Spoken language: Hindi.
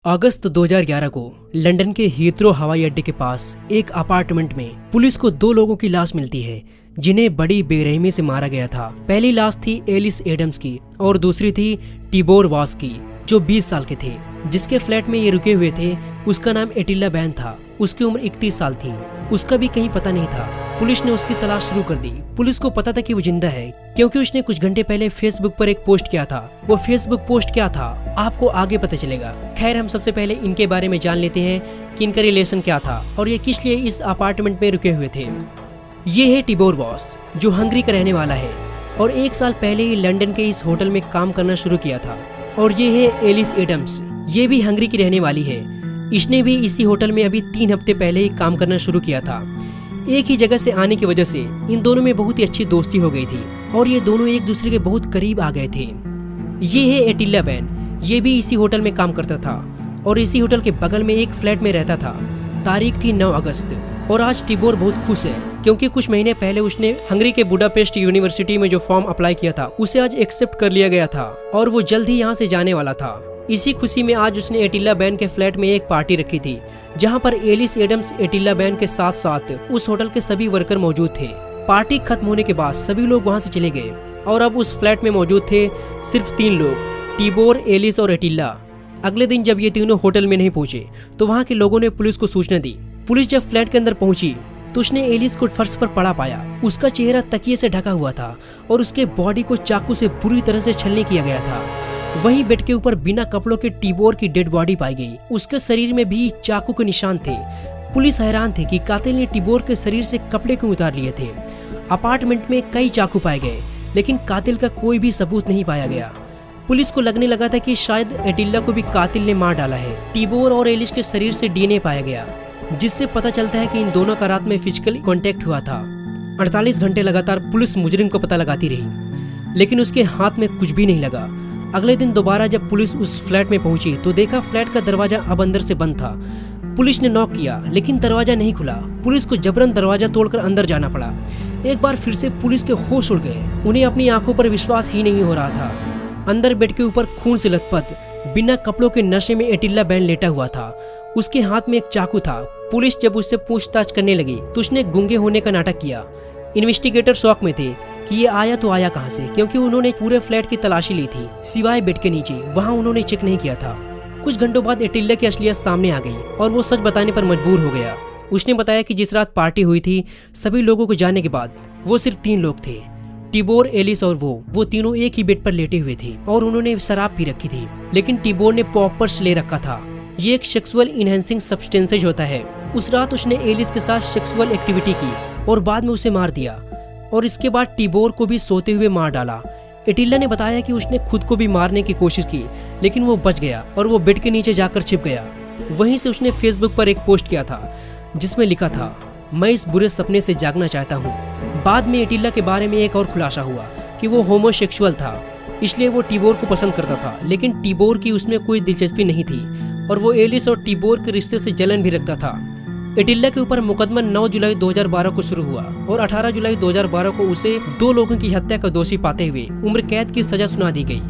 अगस्त 2011 को लंदन के हीथ्रो हवाई अड्डे के पास एक अपार्टमेंट में पुलिस को दो लोगों की लाश मिलती है जिन्हें बड़ी बेरहमी से मारा गया था। पहली लाश थी एलिस एडम्स की और दूसरी थी टिबोर वॉस की, जो 20 साल के थे। जिसके फ्लैट में ये रुके हुए थे उसका नाम एटिला बैन था। उसकी उम्र 31 साल थी। उसका भी कहीं पता नहीं था। पुलिस ने उसकी तलाश शुरू कर दी। पुलिस को पता था कि वो जिंदा है क्योंकि उसने कुछ घंटे पहले फेसबुक पर एक पोस्ट किया था। वो फेसबुक पोस्ट क्या था आपको आगे पता चलेगा। खैर, हम सबसे पहले इनके बारे में जान लेते हैं कि इनका रिलेशन क्या था और ये किस लिए इस अपार्टमेंट में रुके हुए थे। ये है टिबोर वॉस, जो हंगरी का रहने वाला है और 1 साल पहले ही लंदन के इस होटल में काम करना शुरू किया था। और ये है एलिस एडम्स, ये भी हंगरी की रहने वाली है। इसने भी इसी होटल में अभी 3 हफ्ते पहले ही काम करना शुरू किया था। एक ही जगह से आने की वजह से इन दोनों में बहुत ही अच्छी दोस्ती हो गई थी और ये दोनों एक दूसरे के बहुत करीब आ गए थे। ये है एटिला बैन, ये भी इसी होटल में काम करता था और इसी होटल के बगल में एक फ्लैट में रहता था। तारीख थी 9 अगस्त और आज टिबोर बहुत खुश है क्योंकि कुछ महीने पहले उसने हंगरी के बुडापेस्ट यूनिवर्सिटी में जो फॉर्म अप्लाई किया था उसे आज एक्सेप्ट कर लिया गया था और वो जल्द ही यहाँ से जाने वाला था। इसी खुशी में आज उसने एटिला बैन के फ्लैट में एक पार्टी रखी थी जहां पर एलिस एडम्स एटिला बैन के साथ साथ उस होटल के सभी वर्कर मौजूद थे। पार्टी खत्म होने के बाद सभी लोग वहां से चले गए और अब उस फ्लैट में मौजूद थे सिर्फ 3 लोग, टिबोर, एलिस और एटिला। अगले दिन जब ये तीनों होटल में नहीं पहुंचे तो वहां के लोगों ने पुलिस को सूचना दी। पुलिस जब फ्लैट के अंदर पहुंची तो उसने एलिस को फर्श पर पड़ा पाया। उसका चेहरा तकिए से ढका हुआ था और उसके बॉडी को चाकू से बुरी तरह से छलनी किया गया था। वहीं बेड के ऊपर बिना कपड़ों के टिबोर की डेड बॉडी पाई गई। उसके शरीर में भी चाकू के निशान थे। पुलिस हैरान थे कि कातिल ने टिबोर के शरीर से कपड़े क्यों उतार लिए थे। अपार्टमेंट में कई चाकू पाए गए लेकिन कातिल का कोई भी सबूत नहीं पाया गया। पुलिस को लगने लगा था कि शायद एटिला को भी कातिल ने मार डाला है। टिबोर और एलिस के शरीर से डीएनए पाया गया जिससे पता चलता है कि इन दोनों का रात में फिजिकल कांटेक्ट हुआ था। 48 घंटे लगातार पुलिस मुजरिम को पता लगाती रही लेकिन उसके हाथ में कुछ भी नहीं लगा। अगले दिन दोबारा जब पुलिस उस फ्लैट में पहुंची तो देखा फ्लैट का दरवाजा अब अंदर से बंद था। पुलिस ने नॉक किया लेकिन दरवाजा नहीं खुला। पुलिस को जबरन दरवाजा तोड़कर अंदर जाना पड़ा। एक बार फिर से पुलिस के होश उड़ गए। उन्हें अपनी आंखों पर विश्वास ही नहीं हो रहा था। अंदर बेड के ऊपर खून से लथपथ बिना कपड़ों के नशे में एटिला बैन लेटा हुआ था। उसके हाथ में एक चाकू था। पुलिस जब उससे पूछताछ करने लगी तो उसने गूंगे होने का नाटक किया। इन्वेस्टिगेटर शॉक में थे कि ये आया तो आया कहां से, क्योंकि उन्होंने पूरे फ्लैट की तलाशी ली थी सिवाय बेड के नीचे। वहां उन्होंने चेक नहीं किया था। कुछ घंटों बाद एटिला की असलियत सामने आ गई और वो सच बताने पर मजबूर हो गया। उसने बताया कि जिस रात पार्टी हुई थी सभी लोगों को जाने के बाद वो सिर्फ 3 लोग थे, टिबोर, एलिस और वो तीनों एक ही बेड पर लेटे हुए थे और उन्होंने शराब पी रखी थी। लेकिन टिबोर ने पॉपर्स ले रखा था। ये एक सेक्सुअल इनहेंसिंग सब्सटेंसेज होता है। उस रात उसने एलिस के साथ सेक्सुअल एक्टिविटी की और बाद में उसे मार दिया और इसके बाद टिबोर को भी सोते हुए मार डाला। एटिला ने बताया कि उसने खुद को भी मारने की कोशिश की लेकिन वो बच गया और वो बेड के नीचे जाकर छिप गया। वहीं से उसने फेसबुक पर एक पोस्ट किया था जिसमें लिखा था, मैं इस बुरे सपने से जागना चाहता हूँ। बाद में एटिला के बारे में एक और खुलासा हुआ कि वो होमोसेक्सुअल था, इसलिए वो टिबोर को पसंद करता था लेकिन टिबोर की उसमें कोई दिलचस्पी नहीं थी और वो एलिस और टिबोर के रिश्ते से जलन भी रखता था। एटिला के ऊपर मुकदमा 9 जुलाई 2012 को शुरू हुआ और 18 जुलाई 2012 को उसे 2 लोगों की हत्या का दोषी पाते हुए उम्र कैद की सजा सुना दी गई।